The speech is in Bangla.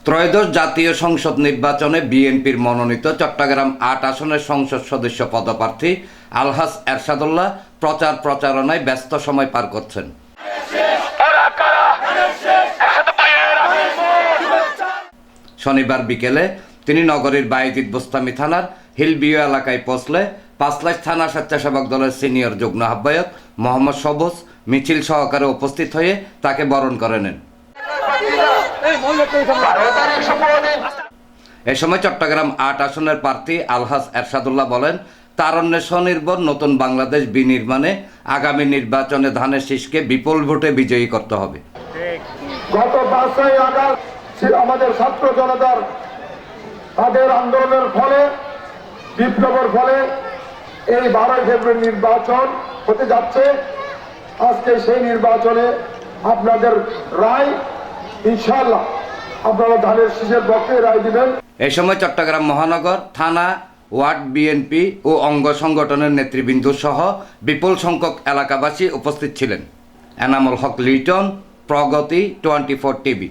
ত্রয়োদশ জাতীয় সংসদ নির্বাচনে বিএনপির মনোনীত চট্টগ্রাম ৮ আসনের সংসদ সদস্য পদপ্রার্থী আলহাজ এরশাদুল্লাহ প্রচারণায় ব্যস্ত সময় পার করছেন। শনিবার বিকেলে তিনি নগরীর বায়েজিদ বোস্তামি থানার হিলবিউ এলাকায় পৌঁছলে পাঁচলাইশ থানা স্বেচ্ছাসেবক দলের সিনিয়র যুগ্ম আহ্বায়ক মোহাম্মদ সবুজ মিছিল সহকারে উপস্থিত হয়ে তাকে বরণ করে নেন। এ সময় চট্টগ্রাম ৮ আসনের প্রার্থী আলহাজ এরশাদুল্লাহ বলেন, তারুণ্যে স্বনির্ভর নতুন বাংলাদেশ বিনির্মাণে আগামী নির্বাচনে ধানের শীষকে বিপুল ভোটে বিজয়ী করতে হবে। গত ৫ই আগস্ট আমাদের ছাত্র জনতার তাদের আন্দোলনের ফলে, বিপ্লবের ফলে এই ১২ ফেব্রুয়ারি নির্বাচন হতে যাচ্ছে। আজকে সেই নির্বাচনে আপনাদের রায়, ইনশাআল্লাহ আপনারা ধানের শীষের পক্ষে রায় দিবেন। এ সময় চট্টগ্রাম মহানগর থানা, ওয়ার্ড বিএনপি ও অঙ্গ সংগঠনের নেতৃবৃন্দ সহ বিপুল সংখ্যক এলাকাবাসী উপস্থিত ছিলেন। এনামুল হক লিটন, প্রগতি 24 টিভি।